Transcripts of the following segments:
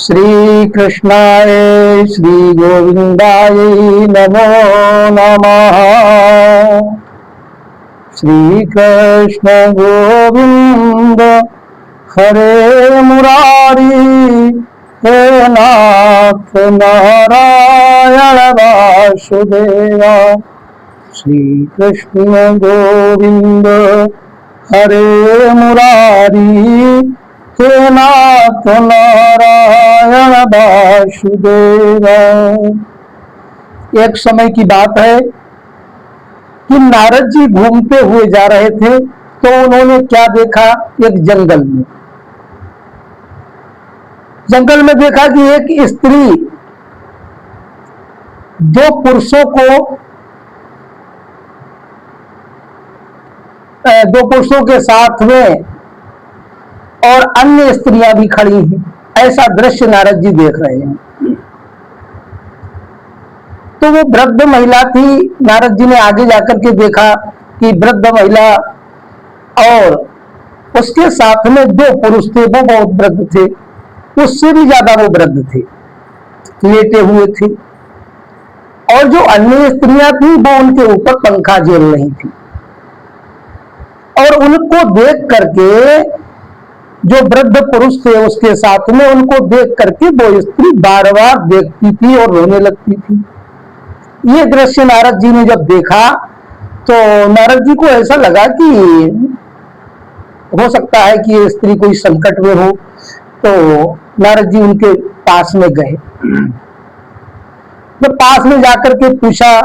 श्री कृष्णाय श्री गोविंदाय नमो नमः। श्री कृष्ण गोविंद हरे मुरारी, हे नाथ नारायण वासुदेवा। श्री कृष्ण गोविंद हरे मुरारी, हे नाथ नारायण वासुदेवा। एक समय की बात है कि नारद जी घूमते हुए जा रहे थे, तो उन्होंने क्या देखा? एक जंगल में देखा कि एक स्त्री दो पुरुषों के साथ में और अन्य स्त्रियां भी खड़ी हैं। ऐसा दृश्य नारद जी देख रहे हैं। तो वो वृद्ध महिला थी। नारद जी ने आगे जाकर के देखा कि वृद्ध महिला और उसके साथ में दो पुरुष थे। वो बहुत वृद्ध थे, उससे भी ज्यादा वो वृद्ध थे, लेटे हुए थे। और जो अन्य स्त्रियां थी वो उनके ऊपर पंखा झेल रही थी। और उनको देख करके जो वृद्ध पुरुष थे उसके साथ में, उनको देख करके वो स्त्री बार बार देखती थी और रोने लगती थी। ये दृश्य नारद जी ने जब देखा तो नारद जी को ऐसा लगा कि हो सकता है कि ये स्त्री कोई संकट में हो। तो नारद जी उनके पास में गए। तो पास में जाकर के पूछा,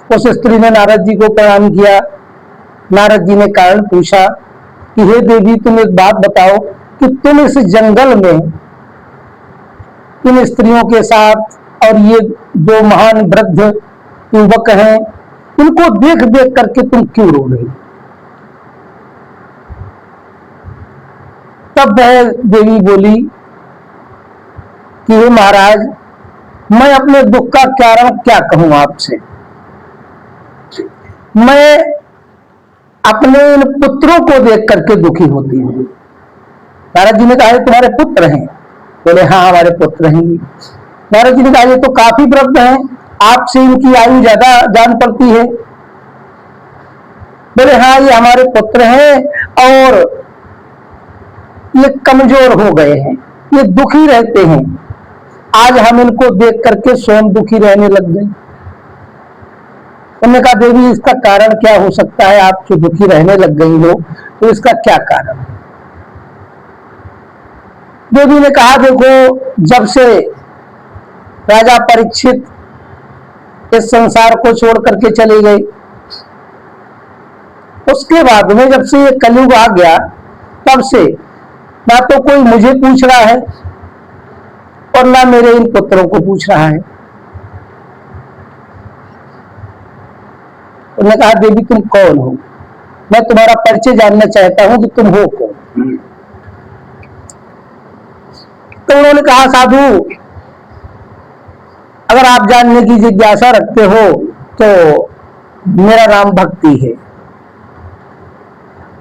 उस स्त्री ने नारद जी को प्रणाम किया। नारद जी ने कारण पूछा कि हे देवी, तुम एक बात बताओ कि तुम इस जंगल में इन स्त्रियों के साथ और ये दो महान वृद्ध युवक हैं, इनको देख देख करके तुम क्यों रो रही? तब वह देवी बोली कि हे महाराज, मैं अपने दुख का कारण क्या कहूं आपसे। मैं अपने इन पुत्रों को देख करके दुखी होती हूं। नारद जी ने कहा, तुम्हारे पुत्र हैं? बोले हाँ, हमारे पुत्र हैं। नारद जी ने कहा, ये तो काफी वृद्ध हैं, आपसे इनकी आयु ज्यादा जान पड़ती है। बोले हाँ, ये हमारे पुत्र हैं और ये कमजोर हो गए हैं, ये दुखी रहते हैं। आज हम इनको देख करके स्वयं दुखी रहने लग गए। उन्होंने कहा, देवी, इसका कारण क्या हो सकता है? आप जो दुखी रहने लग गई हो, तो इसका क्या कारण? देवी ने कहा, देखो, जब से राजा परीक्षित इस संसार को छोड़ करके चले गए, उसके बाद में जब से ये कलयुग आ गया, तब से ना तो कोई मुझे पूछ रहा है और ना मेरे इन पुत्रों को पूछ रहा है। उन्होंने कहा, देवी, तुम कौन हो? मैं तुम्हारा परिचय जानना चाहता हूं कि तुम हो कौन। तो उन्होंने कहा, साधु, अगर आप जानने की जिज्ञासा रखते हो तो मेरा नाम भक्ति है,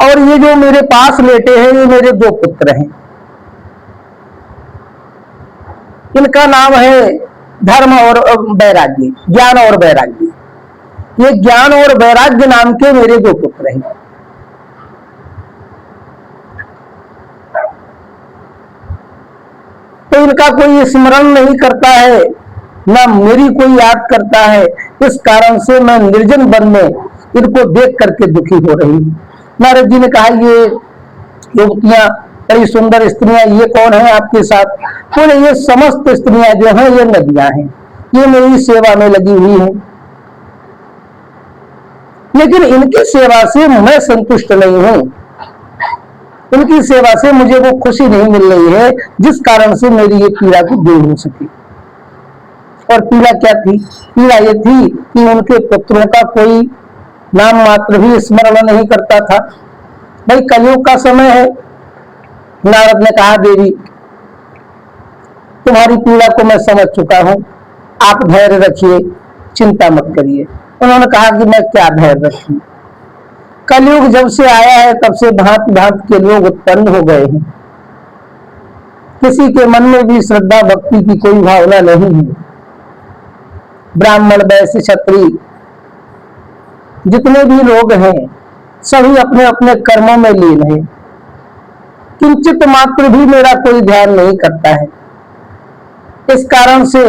और ये जो मेरे पास लेटे हैं, ये मेरे दो पुत्र हैं। इनका नाम है धर्म और वैराग्य, ज्ञान और वैराग्य। ये ज्ञान और वैराग्य नाम के मेरे दो पुत्र हैं। तो इनका कोई स्मरण नहीं करता है, ना मेरी कोई याद करता है। इस कारण से मैं निर्जन वन में इनको देख करके दुखी हो रही हूं। नारद जी ने कहा, ये युवतियां, बड़ी सुंदर स्त्रियां, ये कौन है आपके साथ? बोले, ये समस्त स्त्रियां जो हैं, ये नदियां हैं, ये मेरी सेवा में लगी हुई हैं। लेकिन इनकी सेवा से मैं संतुष्ट नहीं हूं, इनकी सेवा से मुझे वो खुशी नहीं मिल रही है जिस कारण से मेरी ये पीड़ा को दूर हो सके। और पीड़ा क्या थी? पीड़ा ये थी कि उनके पुत्रों का कोई नाम मात्र भी स्मरण नहीं करता था। भाई, कलयुग का समय है। नारद ने कहा, देवी, तुम्हारी पीड़ा को मैं समझ चुका हूं, आप धैर्य रखिए, चिंता मत करिए। उन्होंने कहा कि मैं क्या धैर्य रखूं? कलयुग जब से आया है तब से भांति भांति के लोग उत्पन्न हो गए हैं, किसी के मन में भी श्रद्धा भक्ति की कोई भावना नहीं है। ब्राह्मण वैश्य क्षत्रिय जितने भी लोग हैं सभी अपने अपने कर्मों में लीन हैं। किंचित मात्र भी मेरा कोई ध्यान नहीं करता है। इस कारण से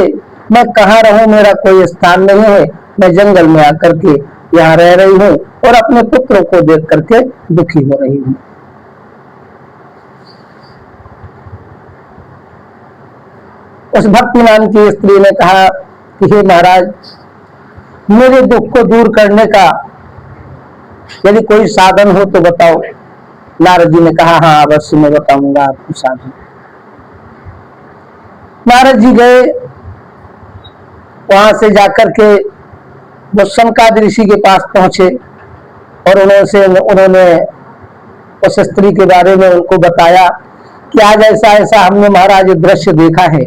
मैं कहाँ रहूं, मेरा कोई स्थान नहीं है। मैं जंगल में आकर के यहाँ रह रही हूँ और अपने पुत्रों को देख करके दुखी हो रही हूँ। उस भक्तिमान की स्त्री ने कहा कि हे महाराज, मेरे दुख को दूर करने का यदि कोई साधन हो तो बताओ। नारद जी ने कहा, हाँ अवश्य मैं बताऊंगा आपको साधन। नारद जी गए, वहां से जाकर के वो सनकादि ऋषि के पास पहुंचे और उन्होंने उस स्त्री के बारे में उनको बताया कि आज ऐसा ऐसा हमने महाराज दृश्य देखा है।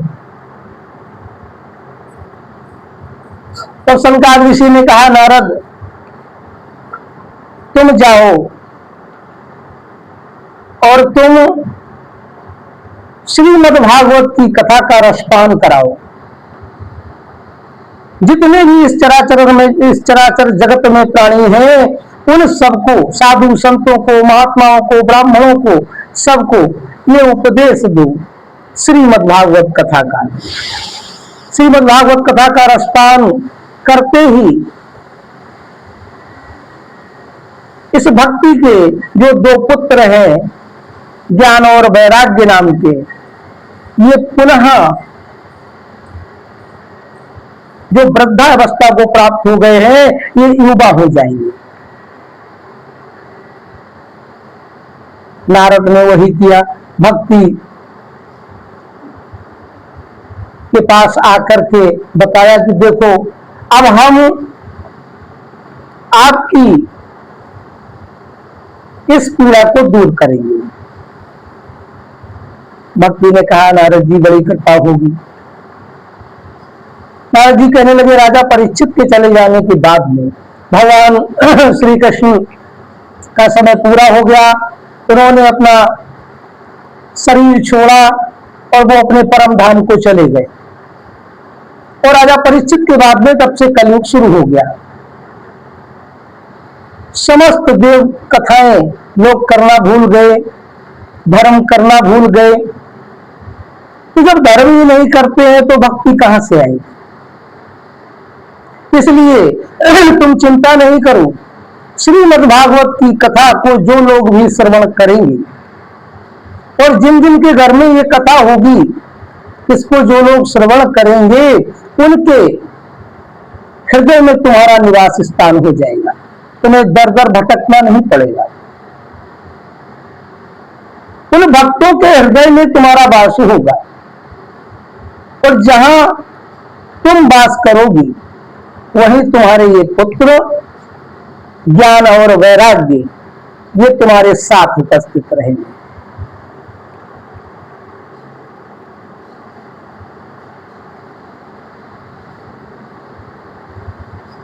तो सनकादि ऋषि ने कहा, नारद तुम जाओ और तुम श्रीमद् भागवत की कथा का रसपान कराओ। जितने भी इस चराचर जगत में प्राणी हैं उन सबको, साधु संतों को, महात्माओं को, ब्राह्मणों को, सबको ये उपदेश दो श्रीमद् भागवत कथा का। श्रीमद् भागवत कथा का रसपान करते ही इस भक्ति के जो दो पुत्र हैं ज्ञान और वैराग्य नाम के, ये पुनः जो वृद्धावस्था को प्राप्त हो गए हैं ये युवा हो जाएंगे। नारद ने वही किया। भक्ति के पास आकर के बताया कि देखो अब हम आपकी इस पीड़ा को दूर करेंगे। भक्ति ने कहा, नारद जी बड़ी कृपा होगी। नारद जी कहने लगे, राजा परीक्षित के चले जाने के बाद में भगवान श्री कृष्ण का समय पूरा हो गया। उन्होंने अपना शरीर छोड़ा और वो अपने परम धाम को चले गए। और राजा परीक्षित के बाद में तब से कलयुग शुरू हो गया। समस्त देव कथाएं लोग करना भूल गए, धर्म करना भूल गए। तो जब धर्म ही नहीं करते हैं तो भक्ति कहां से आएगी? इसलिए तुम चिंता नहीं करो, श्रीमद् भागवत की कथा को जो लोग भी श्रवण करेंगे और जिन जिन के घर में ये कथा होगी, इसको जो लोग श्रवण करेंगे उनके हृदय में तुम्हारा निवास स्थान हो जाएगा। तुम्हें दर दर भटकना नहीं पड़ेगा। उन भक्तों के हृदय में तुम्हारा वास होगा और जहां तुम वास करोगी वहीं तुम्हारे ये पुत्र ज्ञान और वैराग्य ये तुम्हारे साथ उपस्थित रहेंगे।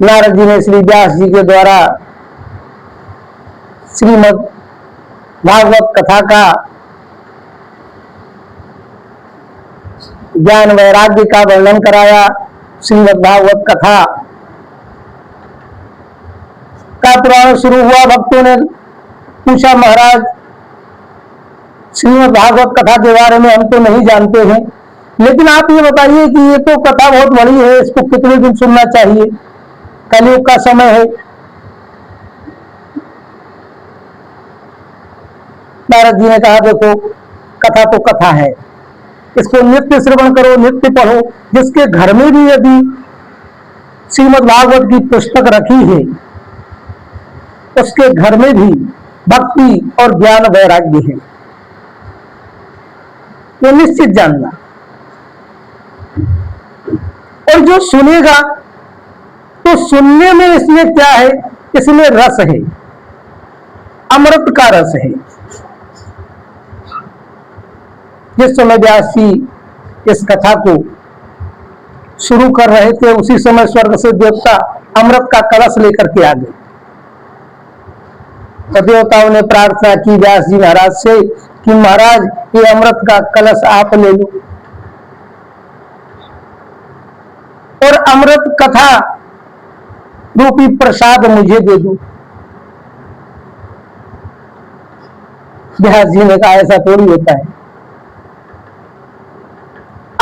नारद जी ने श्री व्यास जी के द्वारा श्रीमद् भागवत कथा का ज्ञान वैराग्य का वर्णन कराया। श्रीमद् भागवत कथा का पुराण शुरू हुआ। भक्तों ने पूछा, महाराज श्रीमद् भागवत कथा के बारे में हम तो नहीं जानते हैं, लेकिन आप ये बताइए कि ये तो कथा बहुत बड़ी है, इसको कितने दिन सुनना चाहिए? कलयुग का समय है। नारद जी ने कहा, देखो कथा तो कथा है, इसको नित्य श्रवण करो, नित्य पढ़ो। जिसके घर में भी यदि श्रीमद् भागवत की पुस्तक रखी है उसके घर में भी भक्ति और ज्ञान वैराग्य है, ये निश्चित जानना। और जो सुनेगा तो सुनने में इसमें क्या है? इसमें रस है, अमृत का रस है। जिस समय व्यास जी इस कथा को शुरू कर रहे थे उसी समय स्वर्ग से देवता अमृत का कलश लेकर के आ गए। तो देवताओं ने प्रार्थना की व्यास जी महाराज से कि महाराज ये अमृत का कलश आप ले लो और अमृत कथा रूपी प्रसाद मुझे दे दो। व्यास जी ने कहा ऐसा थोड़ी होता है,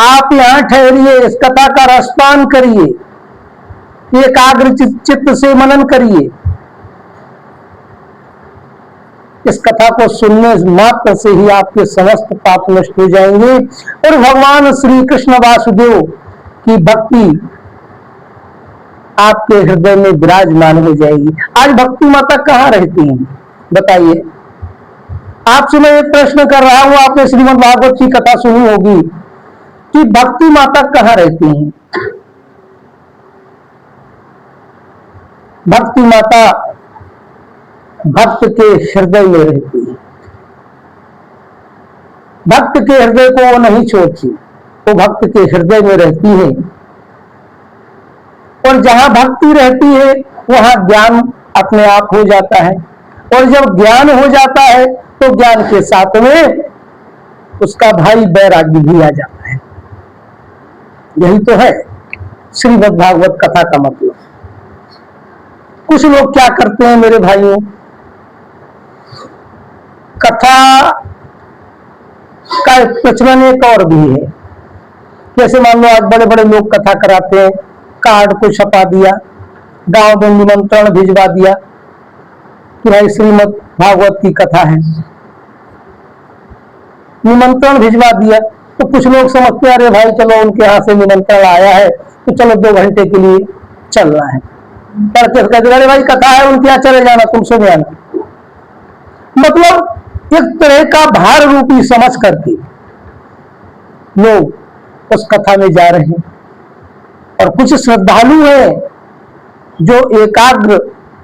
आप यहां ठहरिए, इस कथा का रसपान करिए, एकाग्र चित्त से मनन करिए। इस कथा को सुनने मात्र से ही आपके समस्त पाप नष्ट हो जाएंगे और भगवान श्री कृष्ण वासुदेव की भक्ति आपके हृदय में विराजमान हो जाएगी। आज भक्ति माता कहाँ रहती हैं बताइए? आपसे मैं एक प्रश्न कर रहा हूं, आपने श्रीमद् भागवत की कथा सुनी होगी कि भक्ति माता कहाँ रहती हैं? भक्ति माता भक्त के हृदय में रहती है। भक्त के हृदय को वो नहीं छोड़ती, वो भक्त के हृदय में रहती है और जहां भक्ति रहती है वहां ज्ञान अपने आप हो जाता है और जब ज्ञान हो जाता है तो ज्ञान के साथ में उसका भाई बैराग्य भी आ जाता है। यही तो है श्रीमद् भागवत कथा का मतलब। कुछ लोग क्या करते हैं मेरे भाइयों, कथा का प्रचलन एक और भी है। जैसे मान लो आज बड़े बड़े लोग कथा कराते हैं, कार्ड को छपा दिया, गांव में निमंत्रण भिजवा दिया कि भाई श्रीमद् भागवत की कथा है, निमंत्रण भिजवा दिया। तो कुछ लोग समझते हैं अरे भाई चलो उनके यहाँ से निमंत्रण आया है तो चलो 2 घंटे के लिए चलना है, कहते अरे भाई कथा है उनके यहाँ चले जाना, तुम सुन जाना। मतलब एक तरह का भार रूपी समझ करके लोग उस कथा में जा रहे हैं और कुछ श्रद्धालु हैं जो एकाग्र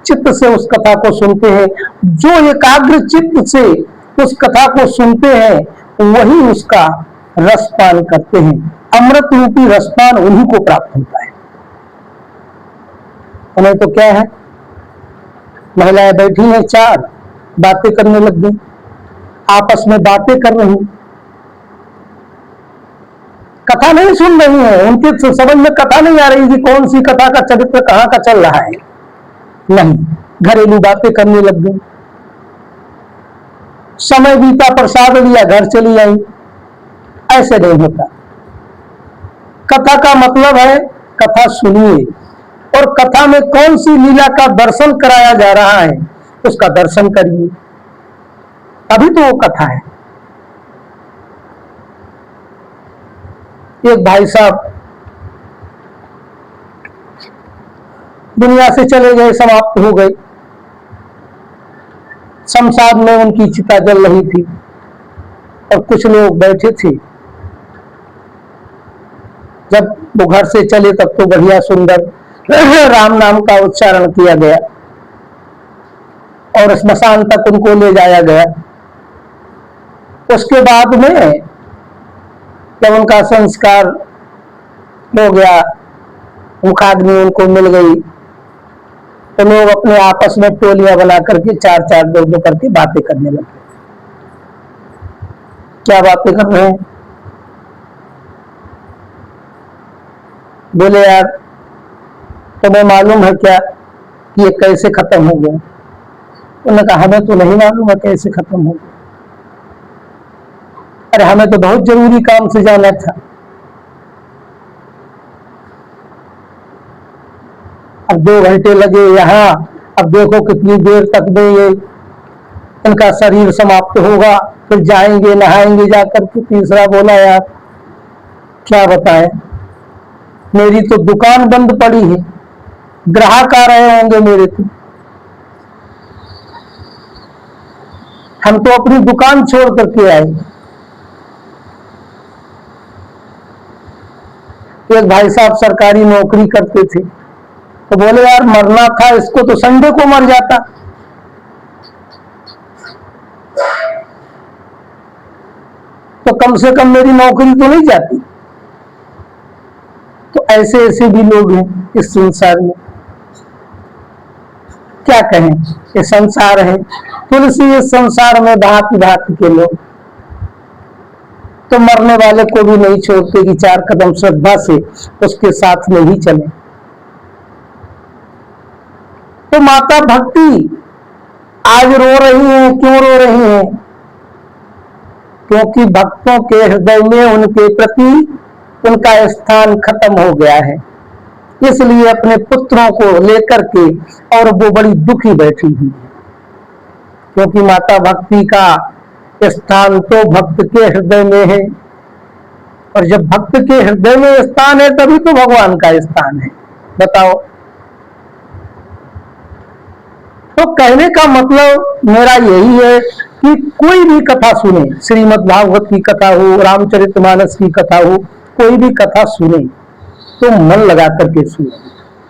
चित्त से उस कथा को सुनते हैं। जो एकाग्र चित्त से उस कथा को सुनते हैं वही उसका रसपान करते हैं। अमृत रूपी रसपान उन्हीं को प्राप्त होता है। उन्हें तो क्या है, महिलाएं बैठी हैं 4, बातें करने लग गई, आपस में बातें कर रही, कथा नहीं सुन रही है, उनके समझ में कथा नहीं आ रही कि कौन सी कथा का चरित्र कहां का चल रहा है। नहीं, घरेलू बातें करने लग गई। समय बीता, प्रसाद लिया, घर चली आई। ऐसे नहीं होता। कथा का मतलब है कथा सुनिए और कथा में कौन सी लीला का दर्शन कराया जा रहा है उसका दर्शन करिए, अभी तो वो कथा है। एक भाई साहब दुनिया से चले गए, समाप्त हो गए। शमशान में उनकी चिता जल रही थी और कुछ लोग बैठे थे। जब वो घर से चले तब तो बढ़िया सुंदर राम नाम का उच्चारण किया गया और स्मशान तक उनको ले जाया गया। उसके बाद में जब उनका संस्कार हो गया, मुखाग्नि उनको मिल गई, तो लोग अपने आपस में टोलियां बना करके 4-4 2-2 करके बातें करने लगे। क्या बातें कर रहे हैं? बोले यार तुम्हें मालूम है क्या कि ये कैसे खत्म हो गया? उन्होंने कहा हमें तो नहीं मालूम है कैसे खत्म हो गया। अरे हमें तो बहुत जरूरी काम से जाना था। अब 2 घंटे लगे यहाँ, अब देखो कितनी देर तक में ये इनका शरीर समाप्त होगा, फिर जाएंगे नहाएंगे जाकर के। तीसरा बोला यार क्या बताएं, मेरी तो दुकान बंद पड़ी है, ग्राहक आ रहे होंगे मेरे तो, हम तो अपनी दुकान छोड़ करके आए। एक भाई साहब सरकारी नौकरी करते थे, तो बोले यार मरना था इसको तो संडे को मर जाता। तो कम से कम मेरी नौकरी तो नहीं जाती। तो ऐसे ऐसे भी लोग हैं इस संसार में। क्या कहें, ये संसार है। तुलसी इस संसार में भांति भांति के लोग, तो मरने वाले को भी नहीं छोड़ते कि 4 कदम श्रद्धा से उसके साथ में ही चले। तो माता भक्ति आज रो रही हैं। क्यों रो रही हैं? क्योंकि भक्तों के हृदय में उनके प्रति उनका स्थान खत्म हो गया है। इसलिए अपने पुत्रों को लेकर के और वो बड़ी दुखी बैठी हुई है, क्योंकि माता भक्ति का स्थान तो भक्त के हृदय में है, और जब भक्त के हृदय में स्थान है तभी तो भगवान का स्थान है। बताओ। तो कहने का मतलब मेरा यही है कि कोई भी कथा सुने, श्रीमद् भागवत की कथा हो, रामचरितमानस की कथा हो, कोई भी कथा सुने तो मन लगा करके सुने।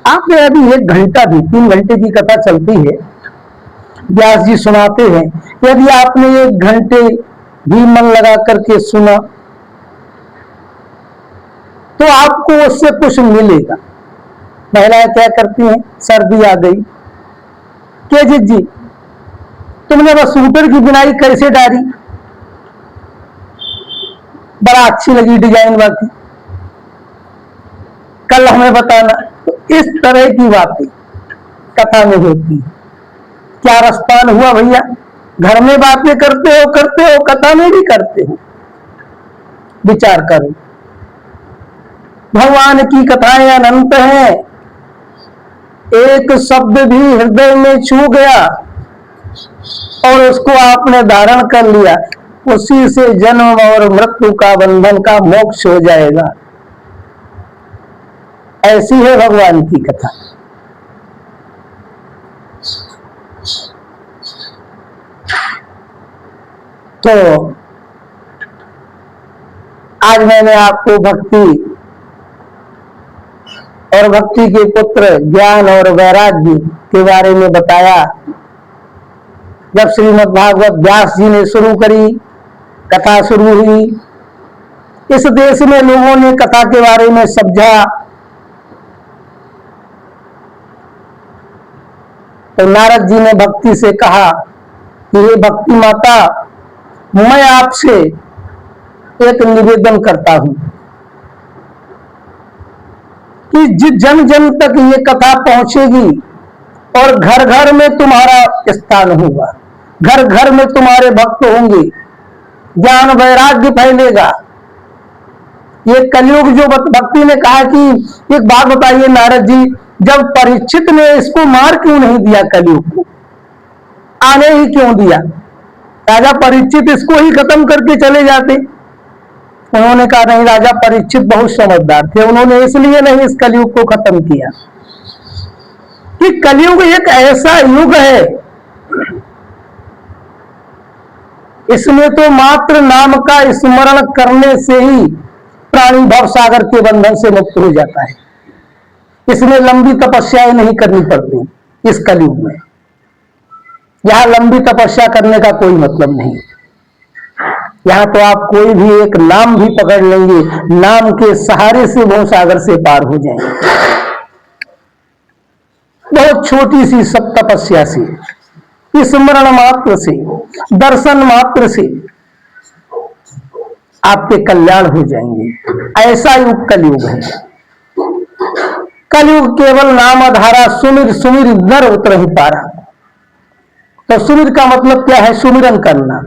आपने अभी 1 घंटा भी, 3 घंटे की कथा चलती है, व्यास जी सुनाते हैं। यदि आपने 1 घंटे भी मन लगा करके सुना तो आपको उससे कुछ मिलेगा। महिलाएं क्या करती हैं? सर्दी आ गई, क्या जी तुमने बस स्वेटर की बुनाई कैसे डाली? बड़ा अच्छी लगी डिजाइन बाकी, कल हमें बताना। तो इस तरह की बातें कथा में होती है। क्या रसपान हुआ भैया? घर में बातें करते हो, कथा में भी करते हो। विचार करो, भगवान की कथाएं अनंत हैं। एक शब्द भी हृदय में छू गया और उसको आपने धारण कर लिया, उसी से जन्म और मृत्यु का बंधन का मोक्ष हो जाएगा। ऐसी है भगवान की कथा। तो आज मैंने आपको भक्ति और भक्ति के पुत्र ज्ञान और वैराग्य के बारे में बताया। जब श्रीमद् भागवत व्यास जी ने शुरू करी, कथा शुरू हुई, इस देश में लोगों ने कथा के बारे में समझा। तो नारद जी ने भक्ति से कहा कि हे भक्ति माता, मैं आपसे एक निवेदन करता हूं कि जन जन तक ये कथा पहुंचेगी और घर घर में तुम्हारा स्थान होगा, घर घर में तुम्हारे भक्त होंगे, ज्ञान वैराग्य फैलेगा। ये कलयुग जो भक्ति ने कहा कि एक बात बताइए नारद जी, जब परीक्षित ने इसको मार क्यों नहीं दिया, कलयुग को आने ही क्यों दिया? राजा परीक्षित इसको ही खत्म करके चले जाते। उन्होंने कहा नहीं, राजा परीक्षित बहुत समझदार थे, उन्होंने इसलिए नहीं इस कलयुग को खत्म किया कि कलयुग एक ऐसा युग है, इसमें तो मात्र नाम का स्मरण करने से ही प्राणी भव सागर के बंधन से मुक्त हो जाता है। इसमें लंबी तपस्याएं नहीं करनी पड़ती इस कलयुग में। यहां लंबी तपस्या करने का कोई मतलब नहीं। यहां तो आप कोई भी एक नाम भी पकड़ लेंगे, नाम के सहारे से भव सागर से पार हो जाएंगे। बहुत छोटी सी सब तपस्या से, स्मरण मात्र से, दर्शन मात्र से आपके कल्याण हो जाएंगे। ऐसा युग कलयुग है। कलयुग केवल नाम आधारा, सुमिर सुमिर नर उतर ही पारा। तो सुमिर का मतलब क्या है? सुमिरन करना।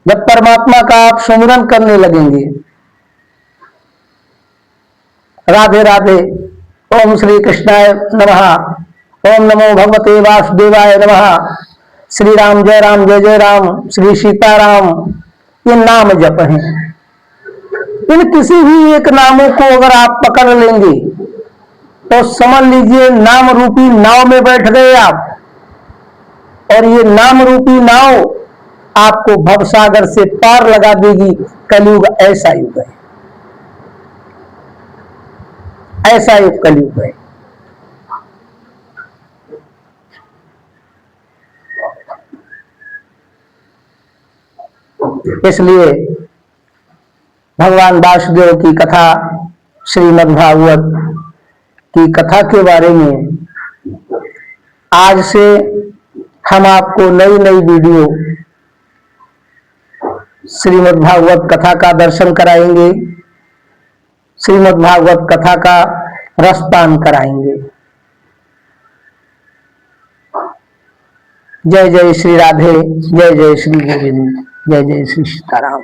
जब परमात्मा का आप सुमिरन करने लगेंगे, राधे राधे, ओम श्री कृष्णाय नमः, ओम नमो भगवते वासुदेवाय नमः, श्री राम जय जय राम, श्री सीताराम, ये नाम जप हैं। इन किसी भी एक नामों को अगर आप पकड़ लेंगे तो समझ लीजिए नाम रूपी नाव में बैठ गए आप, और ये नाम रूपी नाव आपको भवसागर से पार लगा देगी। कलयुग ऐसा युग है, ऐसा युग कलयुग है। इसलिए भगवान वासुदेव की कथा, श्रीमद् भागवत की कथा के बारे में आज से हम आपको नई नई वीडियो श्रीमद् भागवत कथा का दर्शन कराएंगे, श्रीमद् भागवत कथा का रसपान कराएंगे। जय जय श्री राधे, जय जय श्री गोविंद, जय जय श्री सीताराम।